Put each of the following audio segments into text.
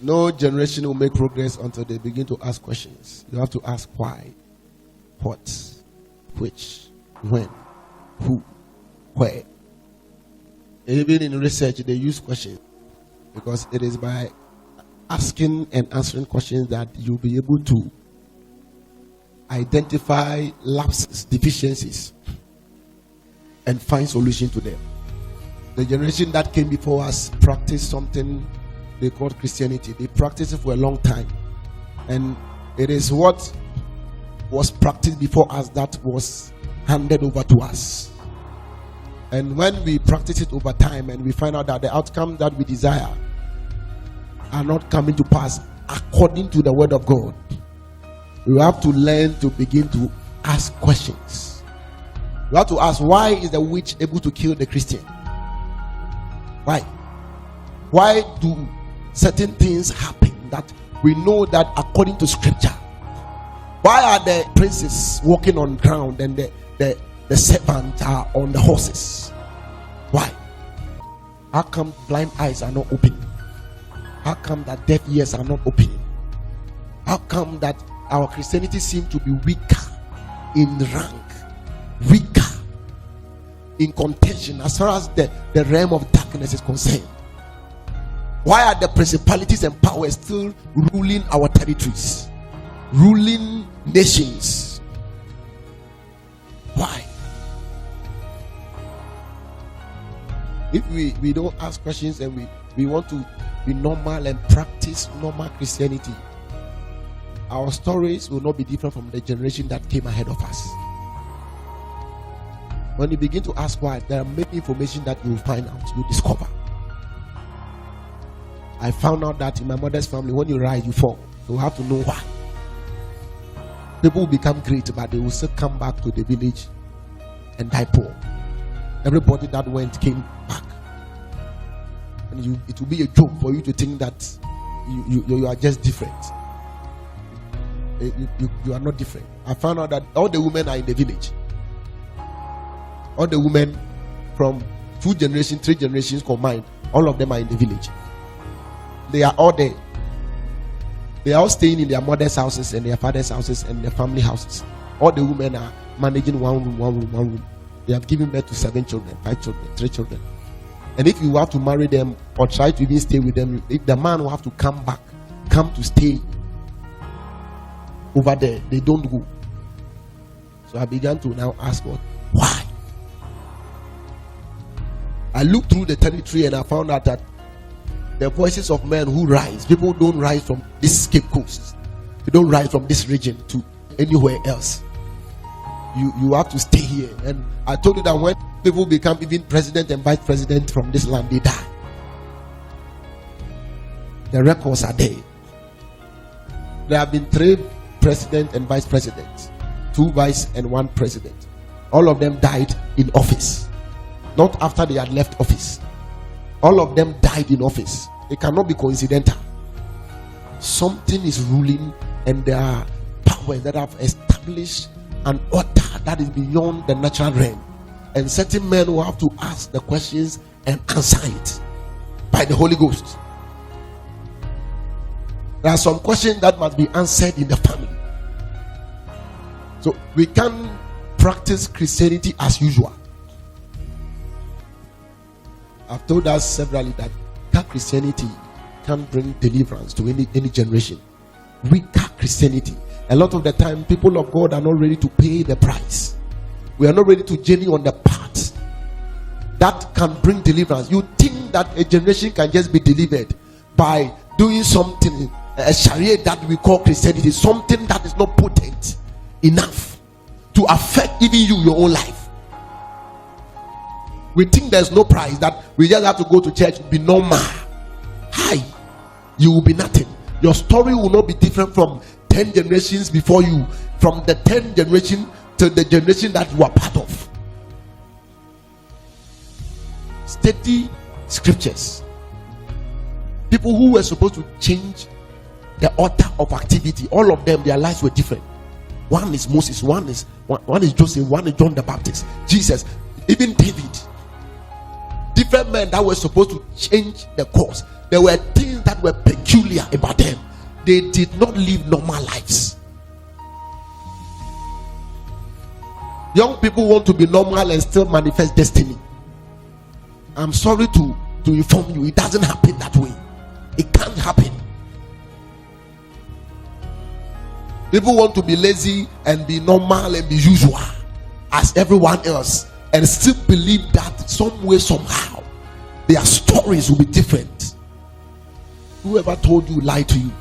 No generation will make progress until they begin to ask questions. You have to ask why, what, which, when, who, where. Even in research, they use questions because it is by asking and answering questions that you'll be able to identify lapses, deficiencies, and find solution to them. The generation that came before us practiced something they called Christianity. They practiced it for a long time, and it is what was practiced before us that was handed over to us. And when we practice it over time and we find out that the outcome that we desire are not coming to pass according to the word of God, we have to learn to begin to ask questions. We have to ask, why is the witch able to kill the Christian? Why? Why do certain things happen that we know that according to scripture? Why are the princes walking on ground and the servants are on the horses? Why? How come blind eyes are not open? How come that deaf ears are not open? How come that our Christianity seems to be weaker in rank, weaker in contention as far as the realm of darkness is concerned? Why are the principalities and powers still ruling our territories, ruling nations? Why? If we don't ask questions and we want to be normal and practice normal Christianity, our stories will not be different from the generation that came ahead of us. When you begin to ask why, there are many information that you will find out, you discover. I found out that in my mother's family, when you rise, you fall. So you have to know why. People will become great, but they will still come back to the village and die poor. Everybody that went came back. And it will be a joke for you to think that you are just different. You are not different. I found out that all the women are in the village. All the women from 2 generations, 3 generations combined, all of them are in the village. They are all there. They are all staying in their mother's houses and their father's houses and their family houses. All the women are managing one room. They have given birth to 7 children, 5 children, 3 children. And if you have to marry them or try to even stay with them, if the man will have to come to stay over there, they don't go. So I began to now ask God, why? I looked through the territory and I found out that the voices of men who rise, people don't rise from this Cape Coast. You don't rise from this region to anywhere else. You have to stay here. And I told you that when people become even president and vice president from this land, they die. The records are there. There have been 3 presidents and vice presidents, 2 vice and 1 president. All of them died in office, not after they had left office. All of them died in office. It cannot be coincidental. Something is ruling, and there are powers that have established an order that is beyond the natural realm, and certain men will have to ask the questions and answer it by the Holy Ghost. There are some questions that must be answered in the family. So we can't practice Christianity as usual. I've told us severally that Christianity can bring deliverance to any generation. Weaker Christianity. A lot of the time, people of God are not ready to pay the price. We are not ready to journey on the path that can bring deliverance. You think that a generation can just be delivered by doing something, a Sharia that we call Christianity, something that is not potent enough to affect even you, your own life. We think there's no price, that we just have to go to church, be normal. Hi, you will be nothing. Your story will not be different from 10 generations before you, from the 10th generation to the generation that you are part of. Steady scriptures. People who were supposed to change the order of activity, all of them, their lives were different. One is Moses, one is Joseph, one is John the Baptist, Jesus, even David. Different men that were supposed to change the course. There were things that were peculiar about them. They did not live normal lives. Young people want to be normal and still manifest destiny. I'm sorry to inform you, it doesn't happen that way. It can't happen. People want to be lazy and be normal and be usual as everyone else, and still believe that some way, somehow, their stories will be different. Whoever told you lied to you.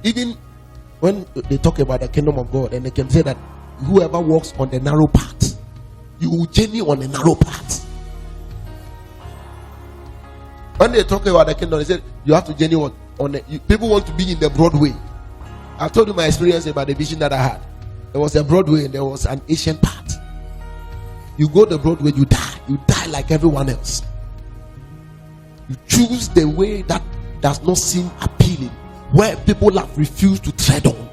Even when they talk about the kingdom of God, and they can say that whoever walks on the narrow path, you will journey on a narrow path. When they talk about the kingdom, they said you have to journey on people want to be in the broad way. I told you my experience about the vision that I had. There was a broad way and there was an ancient path. You go the broad way, you die. You die like everyone else. You choose the way that does not seem appealing, where people have refused to tread on.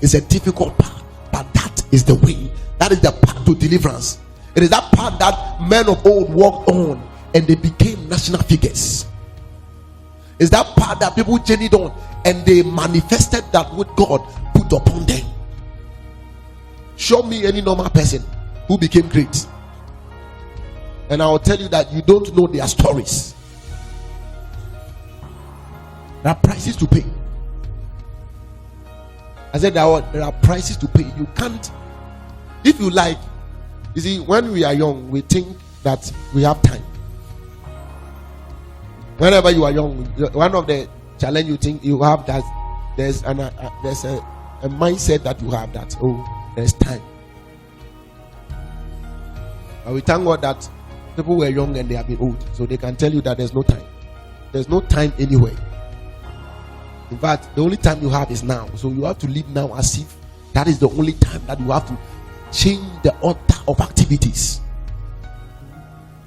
It's a difficult path, but that is the way. That is the path to deliverance. It is that path that men of old walked on and they became national figures. It's that path that people journeyed on and they manifested that what God put upon them. Show me any normal person who became great, and I will tell you that you don't know their stories. There are prices to pay. I said there are prices to pay. You can't, if you like. You see, when we are young, we think that we have time. Whenever you are young, one of the challenge you think you have, that there's a mindset that you have that, oh, there's time. But we thank God that people were young and they have been old, so they can tell you that there's no time. There's no time anywhere. In fact, the only time you have is now. So you have to live now as if that is the only time that you have to change the order of activities,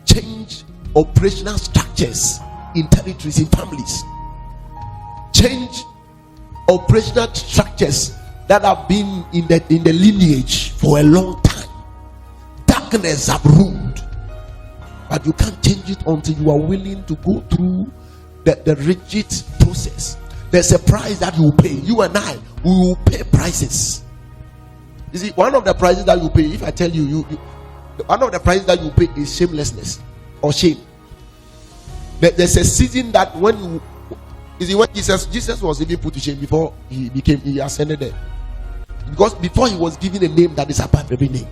change operational structures in territories, in families, change operational structures that have been in the lineage for a long time. Darkness have ruled, but you can't change it until you are willing to go through the rigid process. There's a price that you will pay. You and I, we will pay prices. You see, one of the prices that you pay, if I tell you, one of the prices that you pay is shamelessness or shame. There's a season that when you see, when Jesus was even put to shame before he ascended there, because before he was given a name that is above every name.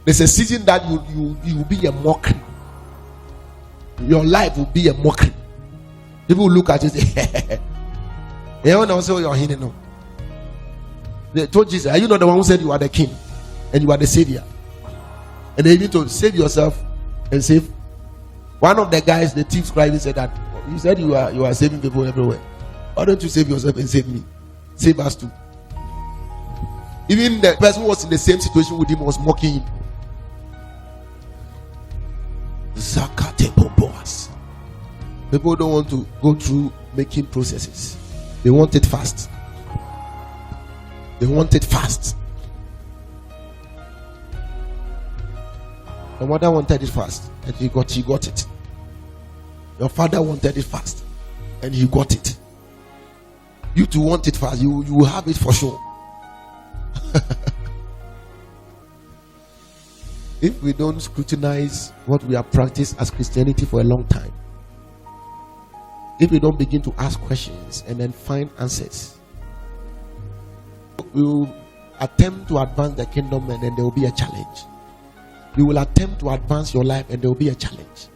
There's a season that you will be a mockery. Your life will be a mockery. People will look at you and say, "You want to say you're hidden now?" They told Jesus, "Are you not the one who said you are the king and you are the savior?" And they even told, "Save yourself and save." One of the guys, the thief scribe, said that, "You said you are saving people everywhere. Why don't you save yourself and save me? Save us too." Even the person who was in the same situation with him was mocking him. People don't want to go through making processes. They want it fast. They want it fast. Your mother wanted it fast, and he got it. Your father wanted it fast, and he got it. You too want it fast. You will have it for sure. If we don't scrutinize what we have practiced as Christianity for a long time, if we don't begin to ask questions and then find answers, we will attempt to advance the kingdom and then there will be a challenge. You will attempt to advance your life and there will be a challenge.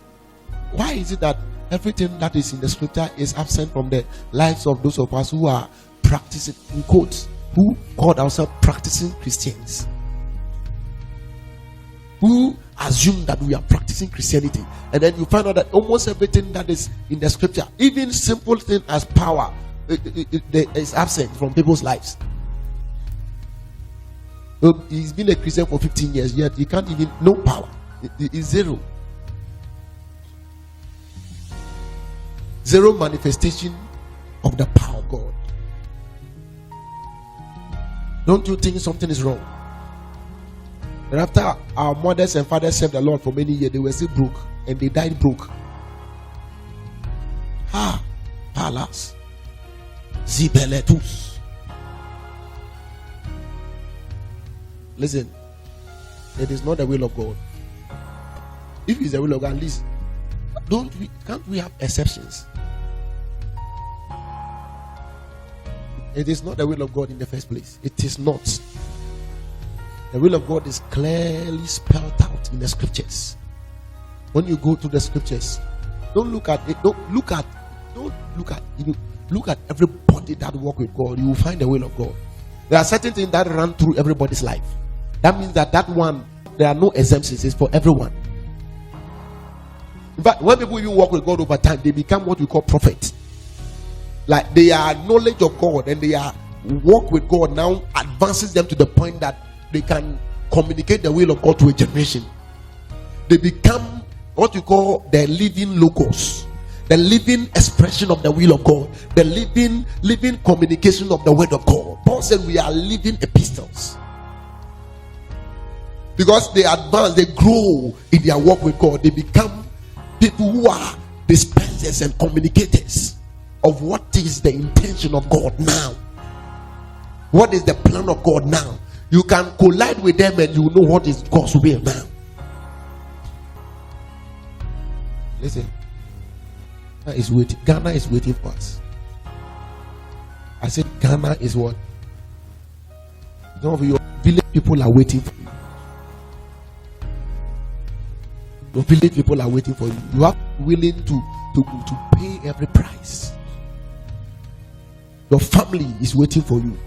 Why is it that everything that is in the scripture is absent from the lives of those of us who are practicing, in quotes, who call ourselves practicing Christians, who assume that we are practicing Christianity, and then you find out that almost everything that is in the scripture, even simple thing as power, is absent from people's lives. He's been a Christian for 15 years, yet he can't even know power. It's zero. Zero manifestation of the power of God. Don't you think something is wrong? And after our mothers and fathers served the Lord for many years, they were still broke and they died broke. Palas. Zibeletus. Listen, it is not the will of God. If it's the will of God, at least can't we have exceptions? It is not the will of God in the first place. It is not. The will of God is clearly spelled out in the scriptures. When you go to the scriptures, don't look at it. Look at everybody that walk with God. You will find the will of God. There are certain things that run through everybody's life. That means that one, there are no exemptions. It's for everyone. In fact, when people even walk with God over time, they become what we call prophets. Like their knowledge of God and their walk with God now advances them to the point that they can communicate the will of God to a generation. They become what you call the living logos, the living expression of the will of God, the living communication of the word of God. Paul said we are living epistles. Because they advance, they grow in their walk with God. They become people who are dispensers and communicators of what is the intention of God now. What is the plan of God now? You can collide with them and you know what is God's will now. Listen, Ghana is waiting for us. I said Ghana is what? Some of your village people are waiting for you. Your village people are waiting for you. You are willing to pay every price. Your family is waiting for you.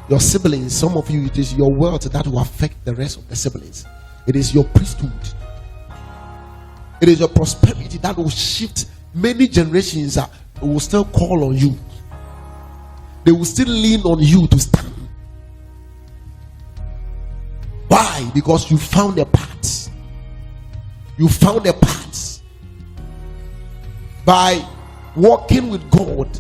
Your siblings, some of you, it is your wealth that will affect the rest of the siblings. It is your priesthood. It is your prosperity that will shift many generations that will still call on you. They will still lean on you to stand. Why? Because you found a path. You found a path. By walking with God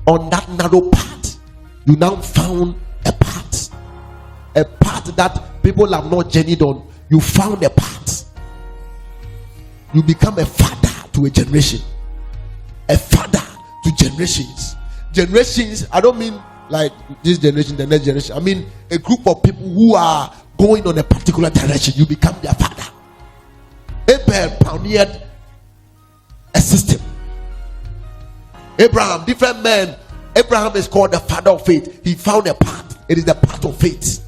on that narrow path, you now found a path. A path that people have not journeyed on. You found a path. You become a father to a generation. A father to generations. Generations, I don't mean like this generation, the next generation. I mean a group of people who are going on a particular direction. You become their father. Abraham pioneered a system. Abraham, different men. Abraham is called the father of faith. He found a path. It is the path of faith.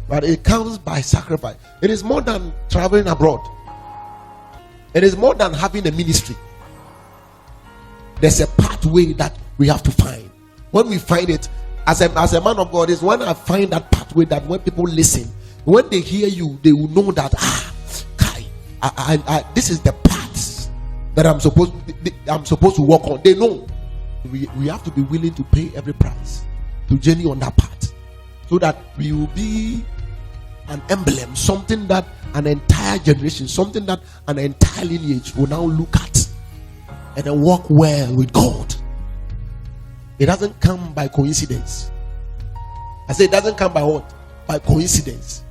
But it comes by sacrifice. It is more than traveling abroad. It is more than having a ministry. There's a pathway that we have to find. When we find it, as a man of God, is when I find that pathway that when people listen, when they hear you, they will know that this is the path that I'm supposed to walk on. They know. We have to be willing to pay every price to journey on that path, so that we will be an emblem, something that an entire generation, something that an entire lineage will now look at and then walk well with God. It doesn't come by coincidence. I say it doesn't come by what? By coincidence.